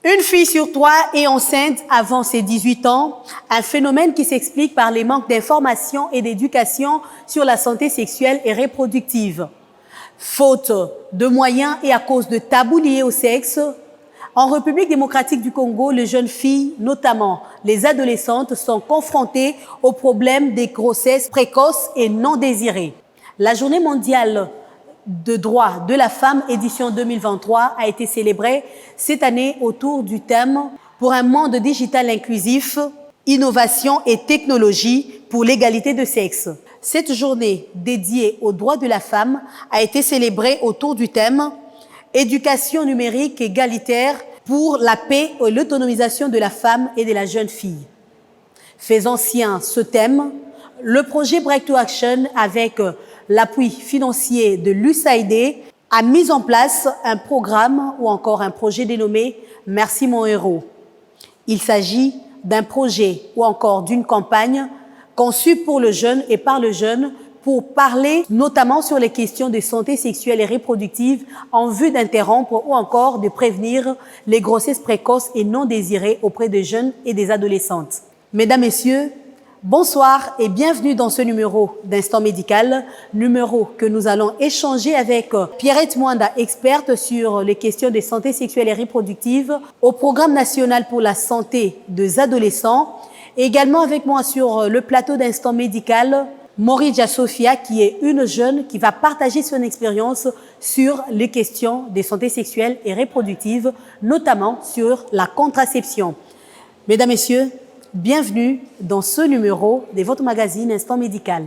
Une fille sur trois est enceinte avant ses 18 ans, un phénomène qui s'explique par les manques d'information et d'éducation sur la santé sexuelle et reproductive. Faute de moyens et à cause de tabous liés au sexe, en République démocratique du Congo, les jeunes filles, notamment les adolescentes, sont confrontées au problème des grossesses précoces et non désirées. La Journée mondiale de droits de la femme, édition 2023, a été célébrée cette année autour du thème « Pour un monde digital inclusif, innovation et technologie pour l'égalité de sexe ». Cette journée dédiée aux droits de la femme a été célébrée autour du thème « Éducation numérique égalitaire pour la paix et l'autonomisation de la femme et de la jeune fille ». Faisant sien ce thème, le projet Breakthrough Action, avec l'appui financier de l'USAID, a mis en place un programme ou encore un projet dénommé « Merci mon héros ». Il s'agit d'un projet ou encore d'une campagne conçue pour le jeune et par le jeune pour parler notamment sur les questions de santé sexuelle et reproductive en vue d'interrompre ou encore de prévenir les grossesses précoces et non désirées auprès des jeunes et des adolescentes. Mesdames, Messieurs, bonsoir et bienvenue dans ce numéro d'Instant Médical, numéro que nous allons échanger avec Pierrette Mwanda, experte sur les questions de santé sexuelle et reproductive au Programme national pour la santé des adolescents. Et également avec moi sur le plateau d'Instant Médical, Morija Sophia, qui est une jeune qui va partager son expérience sur les questions de santé sexuelle et reproductive, notamment sur la contraception. Mesdames, Messieurs, bienvenue dans ce numéro de votre magazine Instant Médical.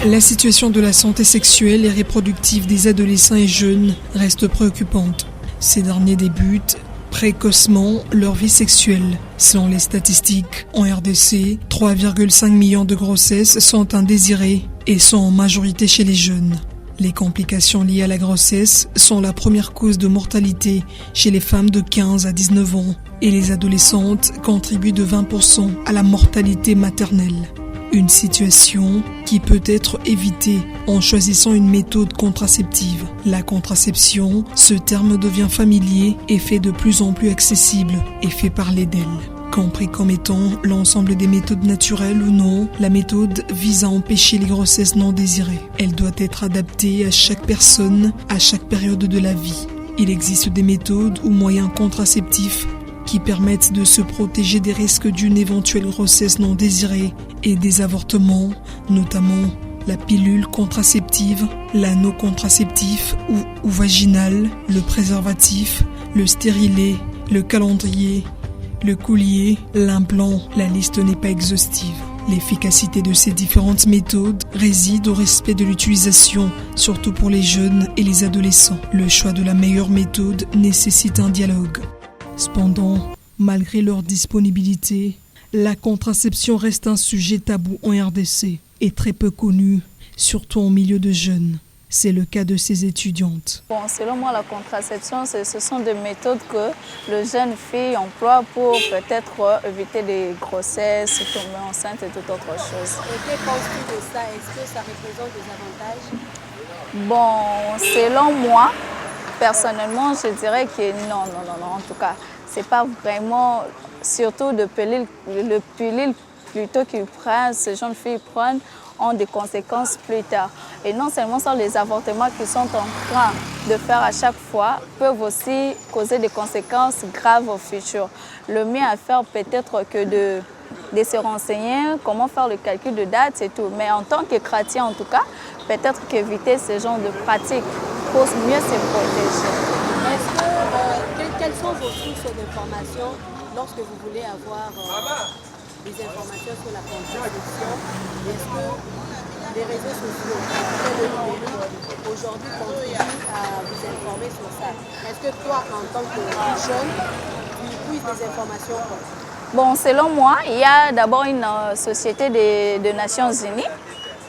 La situation de la santé sexuelle et reproductive des adolescents et jeunes reste préoccupante. Ces derniers débutent précocement leur vie sexuelle. Selon les statistiques, en RDC, 3,5 millions de grossesses sont indésirées et sont en majorité chez les jeunes. Les complications liées à la grossesse sont la première cause de mortalité chez les femmes de 15 à 19 ans et les adolescentes contribuent de 20% à la mortalité maternelle. Une situation qui peut être évitée en choisissant une méthode contraceptive. La contraception, ce terme devient familier et fait de plus en plus accessible et fait parler d'elle. Compris comme étant l'ensemble des méthodes naturelles ou non, la méthode vise à empêcher les grossesses non désirées. Elle doit être adaptée à chaque personne, à chaque période de la vie. Il existe des méthodes ou moyens contraceptifs qui permettent de se protéger des risques d'une éventuelle grossesse non désirée et des avortements, notamment la pilule contraceptive, l'anneau contraceptif ou vaginal, le préservatif, le stérilet, le calendrier, le collier, l'implant. La liste n'est pas exhaustive. L'efficacité de ces différentes méthodes réside au respect de l'utilisation, surtout pour les jeunes et les adolescents. Le choix de la meilleure méthode nécessite un dialogue. Cependant, malgré leur disponibilité, la contraception reste un sujet tabou en RDC et très peu connu, surtout en milieu de jeunes. C'est le cas de ces étudiantes. Bon, selon moi, la contraception, ce sont des méthodes que les jeunes filles emploient pour peut-être éviter les grossesses, tomber enceinte et toute autre chose. Et que penses-tu de ça? Est-ce que ça représente des avantages? Bon, selon moi, personnellement, je dirais que non. En tout cas, c'est pas vraiment, surtout le pilule plutôt qu'ils prennent, ces jeunes filles prennent, ont des conséquences plus tard. Et non seulement ça, les avortements qu'ils sont en train de faire à chaque fois peuvent aussi causer des conséquences graves au futur. Le mieux à faire peut-être que de se renseigner, comment faire le calcul de date, c'est tout. Mais en tant que chrétien, en tout cas, peut-être qu'éviter ce genre de pratiques pour mieux se protéger. Quelles sont vos sources d'informations lorsque vous voulez avoir des informations sur la contraception? Est-ce que les réseaux sociaux, aujourd'hui, contribuent à vous informer sur ça? Est-ce que toi, en tant que jeune, tu puisses des informations? Bon, selon moi, il y a d'abord une société des Nations Unies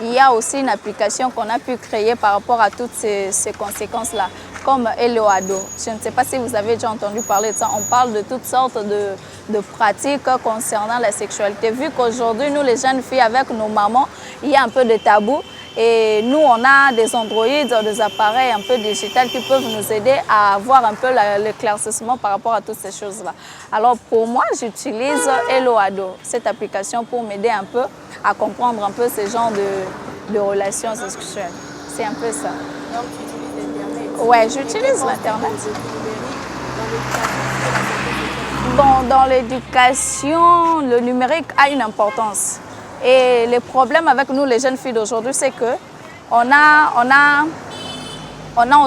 il y a aussi une application qu'on a pu créer par rapport à toutes ces conséquences-là, comme Hello Ado. Je ne sais pas si vous avez déjà entendu parler de ça. On parle de toutes sortes de pratiques concernant la sexualité. Vu qu'aujourd'hui, nous, les jeunes filles, avec nos mamans, il y a un peu de tabou. Et nous, on a des androïdes, des appareils un peu digitaux qui peuvent nous aider à avoir un peu l'éclaircissement par rapport à toutes ces choses-là. Alors pour moi, j'utilise Hello Ado, cette application, pour m'aider un peu à comprendre un peu ce genre de relations sexuelles. C'est un peu ça. Donc, tu utilises Internet? Ouais, j'utilise l'Internet. Bon, dans l'éducation, le numérique a une importance. Et le problème avec nous, les jeunes filles d'aujourd'hui, c'est que on a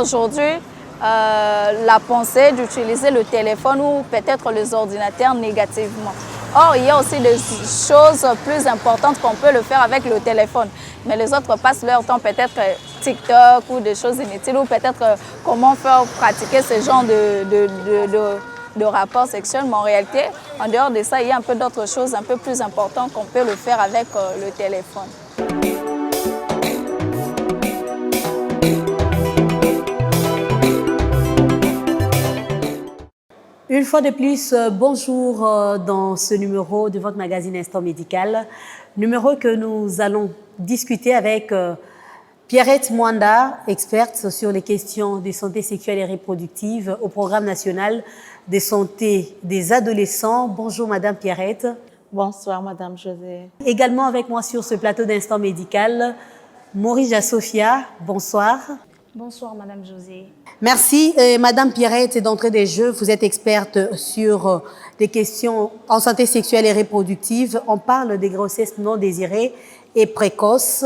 aujourd'hui la pensée d'utiliser le téléphone ou peut-être les ordinateurs négativement. Or, il y a aussi des choses plus importantes qu'on peut le faire avec le téléphone. Mais les autres passent leur temps peut-être TikTok ou des choses inutiles, ou peut-être comment faire pratiquer ce genre de rapports sexuels. Mais en réalité, en dehors de ça, il y a un peu d'autres choses un peu plus importantes qu'on peut le faire avec le téléphone. Une fois de plus, bonjour dans ce numéro de votre magazine Instant Médical, numéro que nous allons discuter avec Pierrette Mwanda, experte sur les questions de santé sexuelle et reproductive au Programme national de santé des adolescents. Bonjour Madame Pierrette. Bonsoir Madame José. Également avec moi sur ce plateau d'Instant Médical, Morija Sophia. Bonsoir. Bonsoir Madame José. Merci Madame Pierrette. D'entrée des jeux, vous êtes experte sur des questions en santé sexuelle et reproductive. On parle des grossesses non désirées et précoces.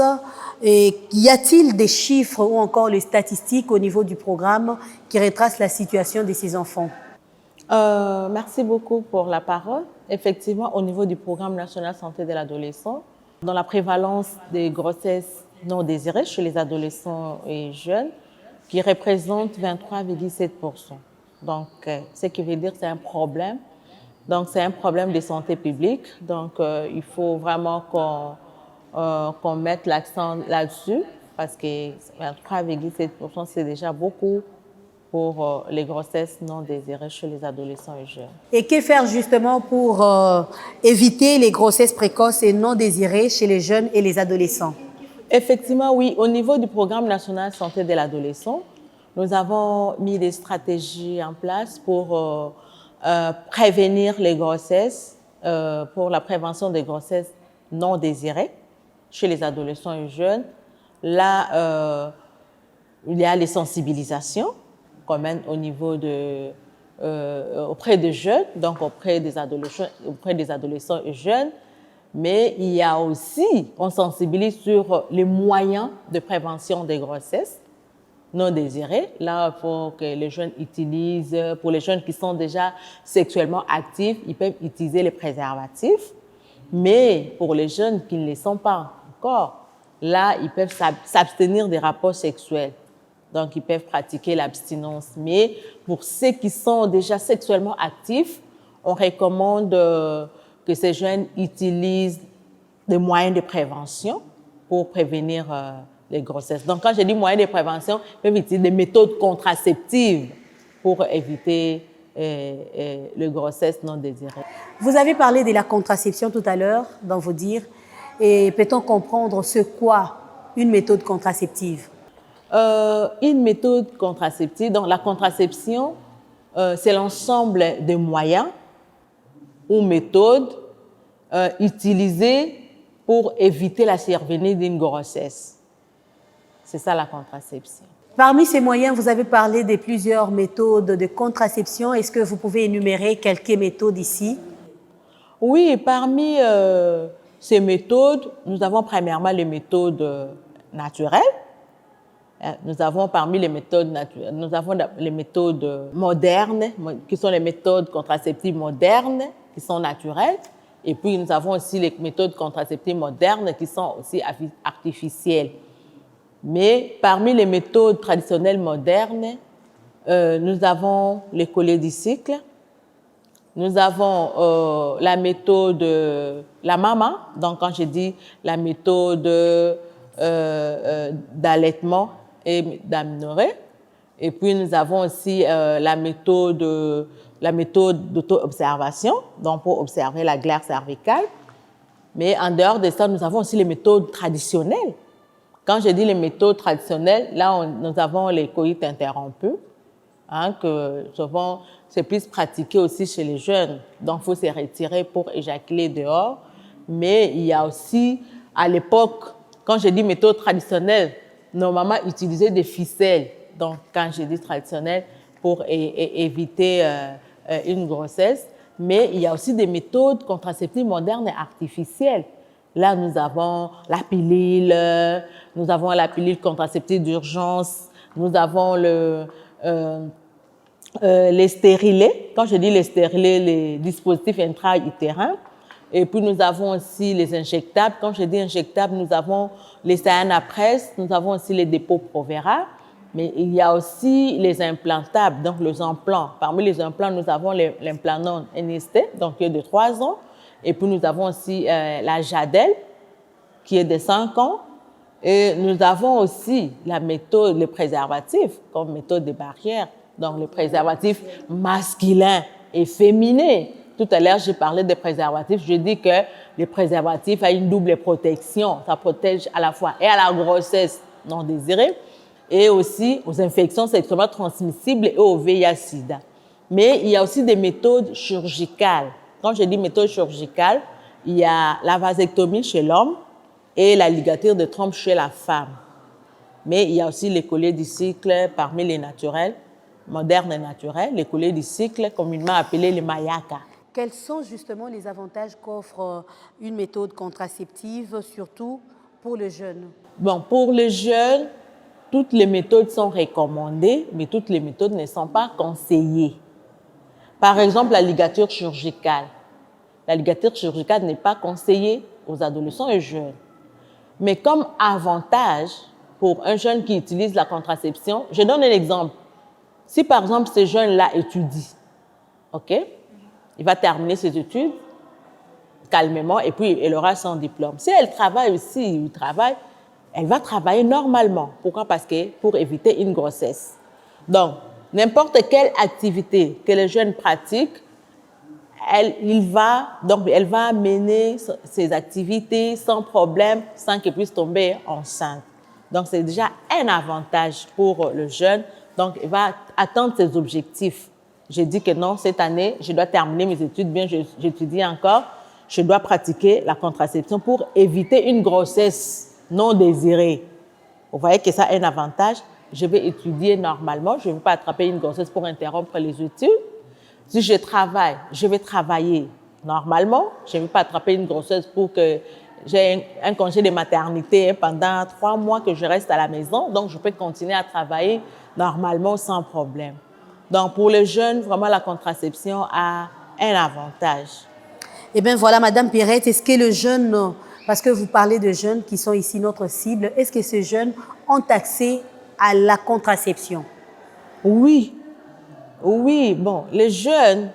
Et y a-t-il des chiffres ou encore les statistiques au niveau du programme qui retracent la situation de ces enfants? Merci beaucoup pour la parole. Effectivement, au niveau du programme national santé de l'adolescent, dans la prévalence des grossesses non désirées chez les adolescents et jeunes, qui représente 23,7%. Donc, ce qui veut dire que c'est un problème. Donc, c'est un problème de santé publique. Donc, il faut vraiment qu'on mette l'accent là-dessus, parce que 23,7%, c'est déjà beaucoup pour les grossesses non désirées chez les adolescents et jeunes. Et que faire justement pour éviter les grossesses précoces et non désirées chez les jeunes et les adolescents? Effectivement, oui. Au niveau du programme national santé de l'adolescent, nous avons mis des stratégies en place pour prévenir les grossesses, pour la prévention des grossesses non désirées chez les adolescents et jeunes. Là, il y a les sensibilisations, quand même au niveau auprès des jeunes, donc auprès des adolescents et jeunes. Mais il y a aussi, on sensibilise sur les moyens de prévention des grossesses non désirées. Là, il faut que les jeunes utilisent, pour les jeunes qui sont déjà sexuellement actifs, ils peuvent utiliser les préservatifs. Mais pour les jeunes qui ne le sont pas encore, là, ils peuvent s'abstenir des rapports sexuels. Donc, ils peuvent pratiquer l'abstinence. Mais pour ceux qui sont déjà sexuellement actifs, on recommande que ces jeunes utilisent des moyens de prévention pour prévenir les grossesses. Donc, quand je dis moyens de prévention, ils peuvent utiliser des méthodes contraceptives pour éviter les grossesses non désirées. Vous avez parlé de la contraception tout à l'heure dans vos dires. Et peut-on comprendre ce qu'est une méthode contraceptive? Une méthode contraceptive, donc la contraception, c'est l'ensemble des moyens ou méthodes utilisées pour éviter la survenue d'une grossesse. C'est ça la contraception. Parmi ces moyens, vous avez parlé de plusieurs méthodes de contraception. Est-ce que vous pouvez énumérer quelques méthodes ici? Oui, parmi ces méthodes, nous avons premièrement les méthodes naturelles. Nous avons parmi les méthodes naturelles, nous avons les méthodes modernes, qui sont les méthodes contraceptives modernes, qui sont naturelles. Et puis, nous avons aussi les méthodes contraceptives modernes qui sont aussi artificielles. Mais parmi les méthodes traditionnelles modernes, nous avons les colliers du cycle, nous avons la méthode, la MAMA. Donc, quand je dis la méthode d'allaitement et d'aménorrhée. Et puis, nous avons aussi la méthode d'auto-observation, donc pour observer la glaire cervicale. Mais en dehors de ça, nous avons aussi les méthodes traditionnelles. Quand je dis les méthodes traditionnelles, là, nous avons les coïts interrompus, que souvent, c'est plus pratiqué aussi chez les jeunes. Donc, il faut se retirer pour éjaculer dehors. Mais il y a aussi, à l'époque, quand je dis méthode traditionnelle, nos mamans utilisaient des ficelles. Donc, quand je dis traditionnelle, pour éviter une grossesse. Mais il y a aussi des méthodes contraceptives modernes et artificielles. Là, nous avons la pilule, nous avons la pilule contraceptive d'urgence, nous avons les stérilés. Quand je dis les stérilés, les dispositifs intra-utérins. Et puis, nous avons aussi les injectables. Quand je dis injectables, nous avons les Cyanapres, nous avons aussi les dépôts Provera. Mais il y a aussi les implantables, donc les implants. Parmi les implants, nous avons l'implant non NST, donc qui est de 3 ans. Et puis, nous avons aussi la Jadel, qui est de 5 ans. Et nous avons aussi la méthode, les préservatifs, comme méthode de barrière. Donc, les préservatifs masculins et féminins. Tout à l'heure, j'ai parlé des préservatifs. Je dis que les préservatifs ont une double protection. Ça protège à la fois et à la grossesse non désirée, et aussi aux infections sexuellement transmissibles et au VIH-Sida. Mais il y a aussi des méthodes chirurgicales. Quand je dis méthode chirurgicale, il y a la vasectomie chez l'homme et la ligature de trompe chez la femme. Mais il y a aussi les colliers du cycle parmi les naturels, modernes et naturels, les colliers du cycle communément appelés les mayaka. Quels sont justement les avantages qu'offre une méthode contraceptive, surtout pour le jeune? Bon, pour les jeunes, toutes les méthodes sont recommandées, mais toutes les méthodes ne sont pas conseillées. Par exemple, la ligature chirurgicale. La ligature chirurgicale n'est pas conseillée aux adolescents et jeunes. Mais comme avantage pour un jeune qui utilise la contraception, je donne un exemple. Si par exemple ce jeune-là étudie, ok, il va terminer ses études calmement et puis il aura son diplôme. Si elle travaille aussi, il travaille, elle va travailler normalement. Pourquoi? Parce que pour éviter une grossesse. Donc, n'importe quelle activité que le jeune pratique, elle va mener ses activités sans problème, sans qu'elle puisse tomber enceinte. Donc, c'est déjà un avantage pour le jeune. Donc, il va atteindre ses objectifs. J'ai dit que non, cette année, je dois terminer mes études, bien j'étudie encore, je dois pratiquer la contraception pour éviter une grossesse non désirée. Vous voyez que ça a un avantage. Je vais étudier normalement, je ne vais pas attraper une grossesse pour interrompre les études. Si je travaille, je vais travailler normalement, je ne vais pas attraper une grossesse pour que j'ai un congé de maternité pendant 3 mois que je reste à la maison, donc je peux continuer à travailler normalement sans problème. Donc pour les jeunes, vraiment la contraception a un avantage. Eh bien voilà, Madame Pierrette, est-ce que le jeune, parce que vous parlez de jeunes qui sont ici notre cible, est-ce que ces jeunes ont accès à la contraception? Oui, bon, les jeunes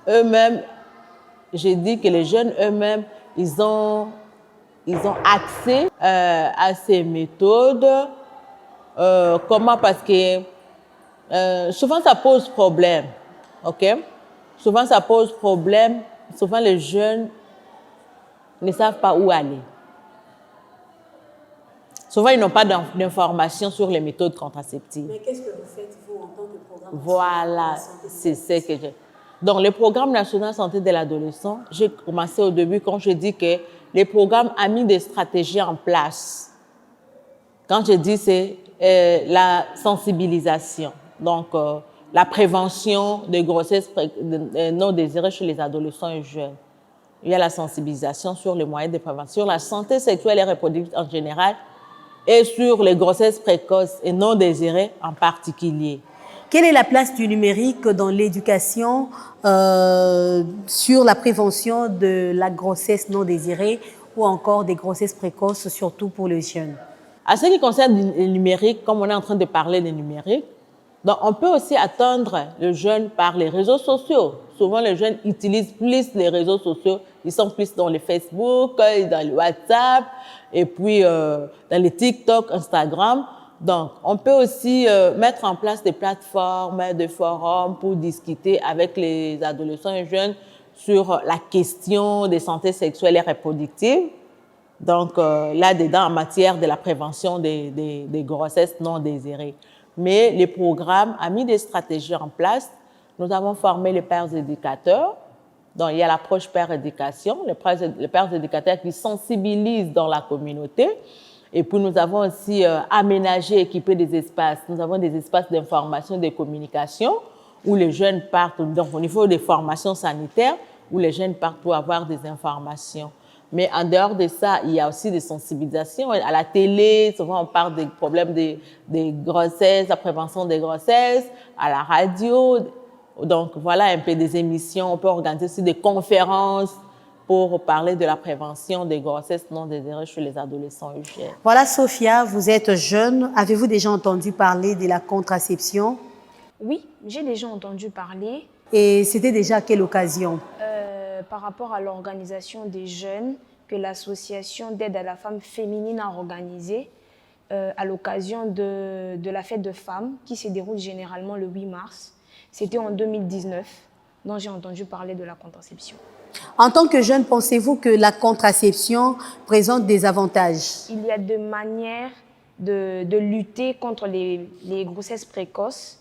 eux-mêmes, j'ai dit que les jeunes eux-mêmes, ils ont accès à ces méthodes. Comment? Parce que souvent ça pose problème, ok? Souvent ça pose problème. Souvent les jeunes ne savent pas où aller. Souvent ils n'ont pas d'informations sur les méthodes contraceptives. Mais qu'est-ce que vous faites, vous, en tant que programme? Voilà, c'est ce que j'ai. Donc, le programme national santé de l'adolescent, j'ai commencé au début quand je dis que les programmes ont mis des stratégies en place. Quand je dis c'est la sensibilisation, donc la prévention des grossesses non désirées chez les adolescents et jeunes. Il y a la sensibilisation sur les moyens de prévention, sur la santé sexuelle et reproductive en général et sur les grossesses précoces et non désirées en particulier. Quelle est la place du numérique dans l'éducation sur la prévention de la grossesse non désirée ou encore des grossesses précoces, surtout pour les jeunes? À ce qui concerne le numérique, comme on est en train de parler de numérique, donc on peut aussi atteindre le jeune par les réseaux sociaux, souvent les jeunes utilisent plus les réseaux sociaux. Ils sont plus dans les Facebook, dans le WhatsApp, et puis dans les TikTok, Instagram. Donc, on peut aussi mettre en place des plateformes, des forums pour discuter avec les adolescents et jeunes sur la question des santé sexuelle et reproductive. Donc, là-dedans, en matière de la prévention des grossesses non désirées. Mais les programmes ont mis des stratégies en place. Nous avons formé les pères éducateurs. Donc, il y a l'approche père-éducation, les pères éducateurs qui sensibilisent dans la communauté. Et puis, nous avons aussi aménagé, équipé des espaces. Nous avons des espaces d'information et de communication où les jeunes partent, donc au niveau des formations sanitaires, où les jeunes partent pour avoir des informations. Mais en dehors de ça, il y a aussi des sensibilisations. À la télé, souvent on parle des problèmes des grossesses, la prévention des grossesses, à la radio. Donc voilà un peu des émissions. On peut organiser aussi des conférences pour parler de la prévention des grossesses non désirées chez les adolescents et jeunes. Voilà, Sophia, vous êtes jeune. Avez-vous déjà entendu parler de la contraception? Oui, j'ai déjà entendu parler. Et c'était déjà à quelle occasion? Par rapport à l'organisation des jeunes que l'association d'aide à la femme féminine a organisée à l'occasion de la fête de femmes qui se déroule généralement le 8 mars. C'était en 2019, dont j'ai entendu parler de la contraception. En tant que jeune, pensez-vous que la contraception présente des avantages? Il y a des manières de lutter contre les grossesses précoces.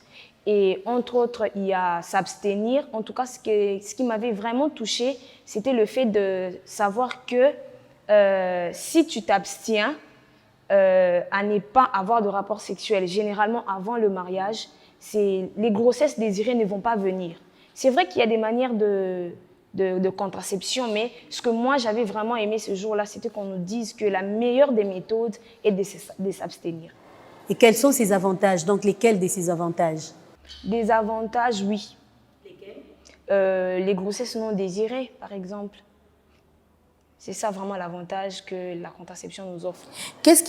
Et entre autres, il y a s'abstenir. En tout cas, ce qui m'avait vraiment touchée, c'était le fait de savoir que si tu t'abstiens à ne pas avoir de rapport sexuel, généralement avant le mariage, les grossesses désirées ne vont pas venir. C'est vrai qu'il y a des manières de contraception, mais ce que moi j'avais vraiment aimé ce jour-là, c'était qu'on nous dise que la meilleure des méthodes est de s'abstenir. Et quels sont ces avantages? Donc, lesquels de ces avantages? Des avantages, oui. Lesquels? Les grossesses non désirées, par exemple. C'est ça vraiment l'avantage que la contraception nous offre. Qu'est-ce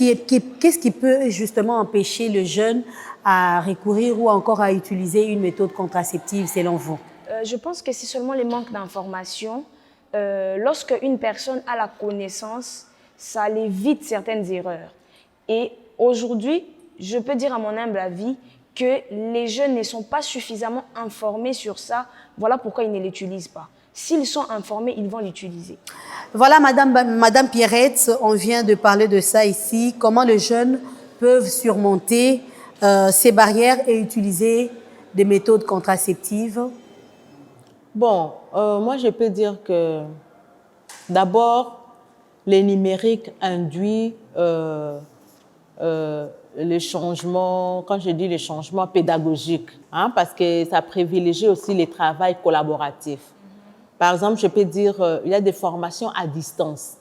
qui peut justement empêcher le jeune à recourir ou encore à utiliser une méthode contraceptive selon vous? Je pense que c'est seulement le manque d'information. Lorsque une personne a la connaissance, ça évite certaines erreurs. Et aujourd'hui, je peux dire à mon humble avis que les jeunes ne sont pas suffisamment informés sur ça. Voilà pourquoi ils ne l'utilisent pas. S'ils sont informés, ils vont l'utiliser. Voilà, Madame Pierrette, on vient de parler de ça ici. Comment les jeunes peuvent surmonter ces barrières et utiliser des méthodes contraceptives? Bon, moi je peux dire que d'abord, les numériques induit les changements, quand je dis les changements pédagogiques, parce que ça privilégie aussi les travails collaboratifs. Par exemple, je peux dire, il y a des formations à distance.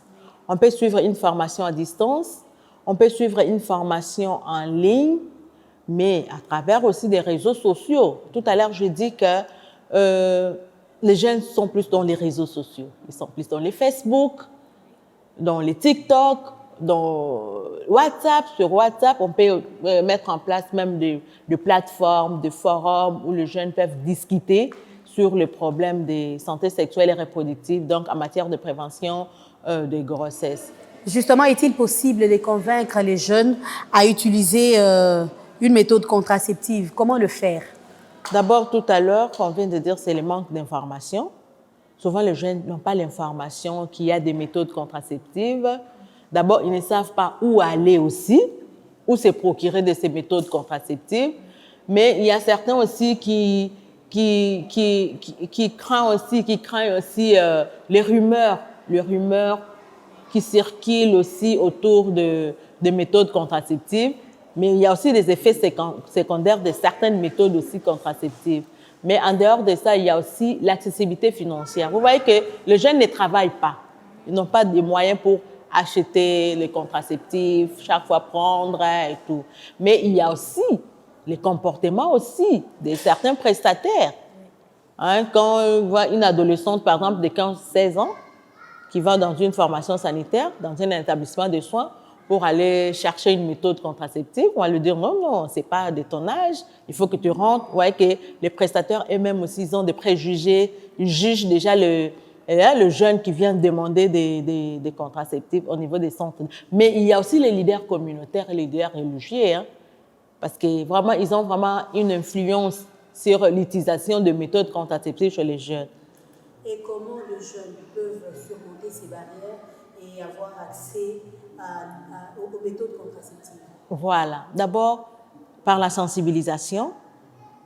On peut suivre une formation à distance, on peut suivre une formation en ligne, mais à travers aussi des réseaux sociaux. Tout à l'heure, je dis que les jeunes sont plus dans les réseaux sociaux. Ils sont plus dans les Facebook, dans les TikTok, dans WhatsApp. Sur WhatsApp, on peut mettre en place même des plateformes, des forums où les jeunes peuvent discuter sur le problème des santé sexuelle et reproductive, donc en matière de prévention des grossesses. Justement, est-il possible de convaincre les jeunes à utiliser une méthode contraceptive? Comment le faire? D'abord, tout à l'heure, on vient de dire, c'est le manque d'information. Souvent, les jeunes n'ont pas l'information qu'il y a des méthodes contraceptives. D'abord, ils ne savent pas où aller aussi, où se procurer de ces méthodes contraceptives. Mais il y a certains aussi qui craignent aussi les rumeurs qui circulent aussi autour des méthodes contraceptives. Mais il y a aussi des effets secondaires de certaines méthodes aussi contraceptives. Mais en dehors de ça, il y a aussi l'accessibilité financière. Vous voyez que les jeunes ne travaillent pas. Ils n'ont pas de moyens pour acheter les contraceptifs, chaque fois prendre et tout. Mais il y a aussi les comportements aussi de certains prestataires. Quand on voit une adolescente, par exemple, de 15-16 ans, qui va dans une formation sanitaire, dans un établissement de soins, pour aller chercher une méthode contraceptive, on va lui dire non, non, c'est pas de ton âge, il faut que tu rentres. Vous voyez que les prestataires eux-mêmes aussi, ils ont des préjugés, ils jugent déjà le jeune qui vient demander des contraceptifs au niveau des centres. Mais il y a aussi les leaders communautaires et les leaders religieux, hein, parce que vraiment, ils ont vraiment une influence sur l'utilisation de méthodes contraceptives chez les jeunes. Et comment les jeunes peuvent surmonter ces barrières et avoir accès aux méthodes contraceptives? Voilà. D'abord, par la sensibilisation.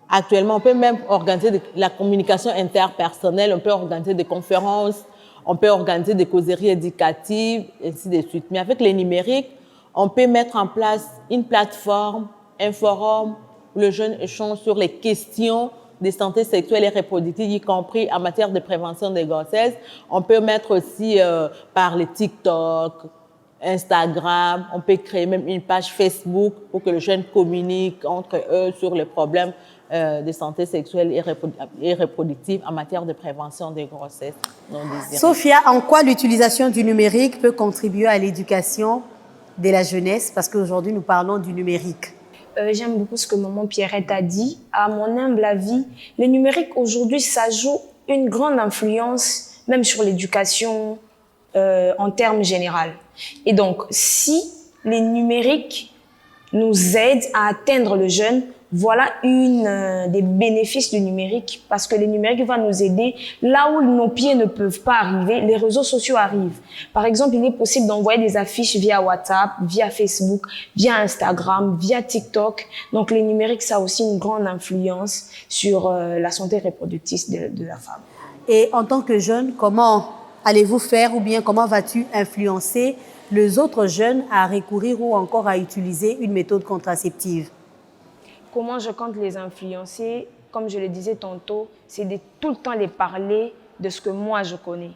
Actuellement, on peut même organiser la communication interpersonnelle, on peut organiser des conférences, on peut organiser des causeries éducatives, et ainsi de suite. Mais avec les numériques, on peut mettre en place une plateforme, un forum où le jeune échange sur les questions de santé sexuelle et reproductive, y compris en matière de prévention des grossesses. On peut mettre aussi par les TikTok, Instagram, on peut créer même une page Facebook pour que les jeunes communiquent entre eux sur les problèmes de santé sexuelle et reproductive en matière de prévention des grossesses non désirées. Sophia, en quoi l'utilisation du numérique peut contribuer à l'éducation de la jeunesse? Parce qu'aujourd'hui, nous parlons du numérique. J'aime beaucoup ce que maman Pierrette a dit. À mon humble avis, le numérique aujourd'hui, ça joue une grande influence, même sur l'éducation en termes généraux. Et donc, si les numériques nous aident à atteindre le jeune, voilà une des bénéfices du numérique, parce que le numérique va nous aider là où nos pieds ne peuvent pas arriver, les réseaux sociaux arrivent. Par exemple, il est possible d'envoyer des affiches via WhatsApp, via Facebook, via Instagram, via TikTok. Donc, le numérique, ça a aussi une grande influence sur la santé reproductive de la femme. Et en tant que jeune, comment allez-vous faire ou bien comment vas-tu influencer les autres jeunes à recourir ou encore à utiliser une méthode contraceptive? Comment je compte les influencer? Comme je le disais tantôt, c'est de tout le temps les parler de ce que moi je connais.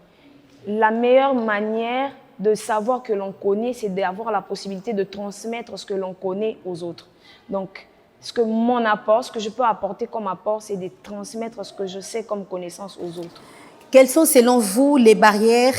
La meilleure manière de savoir que l'on connaît, c'est d'avoir la possibilité de transmettre ce que l'on connaît aux autres. Donc, ce que mon apport, ce que je peux apporter comme apport, c'est de transmettre ce que je sais comme connaissance aux autres. Quelles sont selon vous les barrières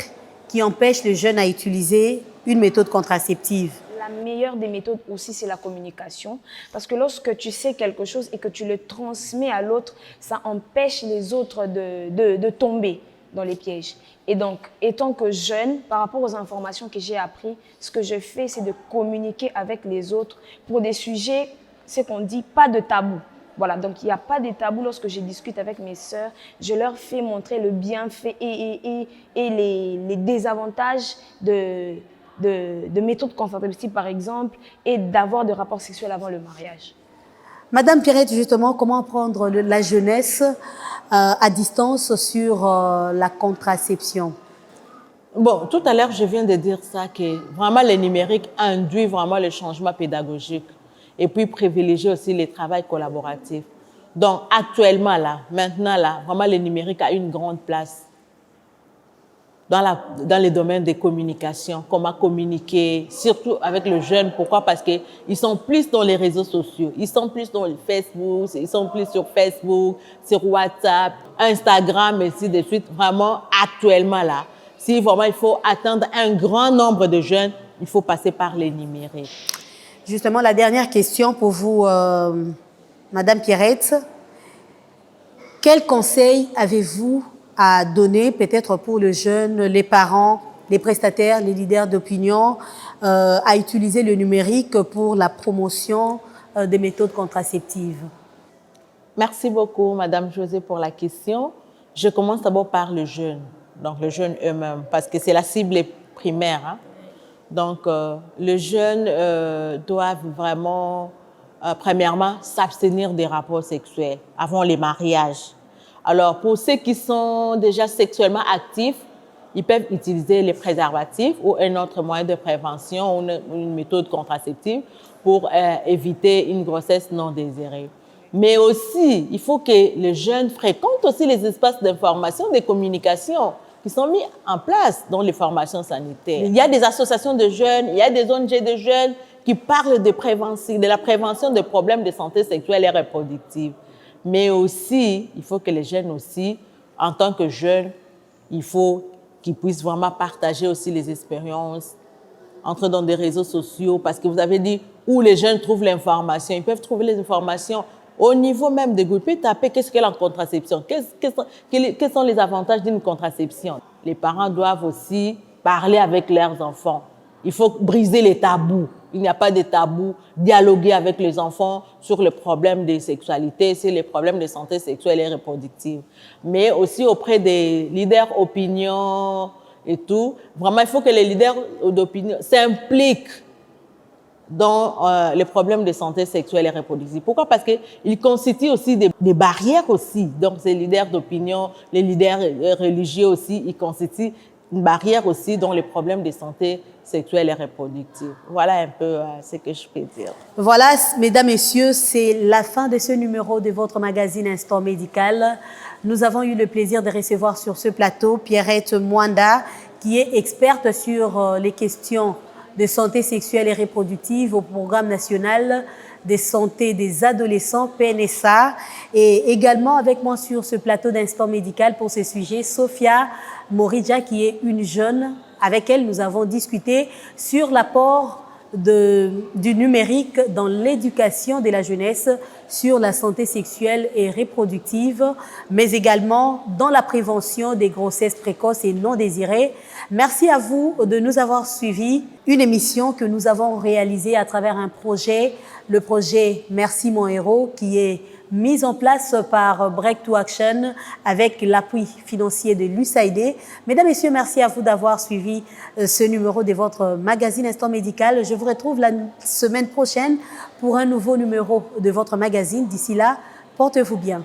qui empêchent les jeunes à utiliser une méthode contraceptive? La meilleure des méthodes aussi, c'est la communication. Parce que lorsque tu sais quelque chose et que tu le transmets à l'autre, ça empêche les autres de tomber dans les pièges. Et donc, étant que jeune, par rapport aux informations que j'ai apprises, ce que je fais, c'est de communiquer avec les autres pour des sujets, c'est qu'on dit, pas de tabou. Voilà, donc il n'y a pas de tabou lorsque je discute avec mes sœurs. Je leur fais montrer le bienfait et les désavantages de méthodes contraceptives, par exemple, et d'avoir des rapports sexuels avant le mariage. Madame Pierrette, justement, comment prendre la jeunesse à distance sur la contraception? Bon, tout à l'heure, je viens de dire ça, que vraiment le numérique induit vraiment le changement pédagogique et puis privilégier aussi les travails collaboratifs. Donc, actuellement, là, maintenant, là, vraiment le numérique a une grande place dans les domaines des communications, comment communiquer, surtout avec le jeune. Pourquoi? Parce qu'ils sont plus dans les réseaux sociaux, ils sont plus dans le Facebook, ils sont plus sur Facebook, sur WhatsApp, Instagram, et ainsi de suite. Vraiment, actuellement là, si vraiment il faut atteindre un grand nombre de jeunes, il faut passer par les numériques. Justement, la dernière question pour vous, Madame Pierrette. Quel conseil avez-vous à donner peut-être pour le jeune, les parents, les prestataires, les leaders d'opinion, à utiliser le numérique pour la promotion des méthodes contraceptives? Merci beaucoup, Madame José, pour la question. Je commence d'abord par le jeune, donc le jeune eux-mêmes, parce que c'est la cible primaire. Hein. Donc, les jeunes doivent vraiment, premièrement, s'abstenir des rapports sexuels avant les mariages. Alors, pour ceux qui sont déjà sexuellement actifs, ils peuvent utiliser les préservatifs ou un autre moyen de prévention ou une méthode contraceptive pour éviter une grossesse non désirée. Mais aussi, il faut que les jeunes fréquentent aussi les espaces d'information, de communication qui sont mis en place dans les formations sanitaires. Il y a des associations de jeunes, il y a des ONG de jeunes qui parlent de la prévention des problèmes de santé sexuelle et reproductive. Mais aussi, il faut que les jeunes aussi, en tant que jeunes, il faut qu'ils puissent vraiment partager aussi les expériences entrer dans des réseaux sociaux, parce que vous avez dit où les jeunes trouvent l'information. Ils peuvent trouver les informations au niveau même des groupes. Ils peuvent taper qu'est-ce qu'est la contraception, quels sont les avantages d'une contraception. Les parents doivent aussi parler avec leurs enfants. Il faut briser les tabous. Il n'y a pas de tabous. Dialoguer avec les enfants sur les problèmes de sexualité, sur les problèmes de santé sexuelle et reproductive. Mais aussi auprès des leaders opinion et tout. Vraiment, il faut que les leaders d'opinion s'impliquent dans les problèmes de santé sexuelle et reproductive. Pourquoi? Parce qu'ils constituent aussi des barrières aussi. Donc, ces leaders d'opinion, les leaders religieux aussi, ils constituent une barrière aussi dans les problèmes de santé sexuelle et reproductive. Voilà un peu ce que je peux dire. Voilà, mesdames, messieurs, c'est la fin de ce numéro de votre magazine Instant Médical. Nous avons eu le plaisir de recevoir sur ce plateau Pierrette Mwanda, qui est experte sur les questions de santé sexuelle et reproductive au Programme national de santé des adolescents, PNSA, et également avec moi sur ce plateau d'Instant Médical pour ce sujet, Sophia Moridja, qui est une jeune. Avec elle, nous avons discuté sur l'apport du numérique dans l'éducation de la jeunesse, sur la santé sexuelle et reproductive, mais également dans la prévention des grossesses précoces et non désirées. Merci à vous de nous avoir suivis. Une émission que nous avons réalisée à travers un projet, le projet Merci mon héros, qui est mise en place par Break to Action avec l'appui financier de l'USAID. Mesdames, Messieurs, merci à vous d'avoir suivi ce numéro de votre magazine Instant Médical. Je vous retrouve la semaine prochaine pour un nouveau numéro de votre magazine. D'ici là, portez-vous bien.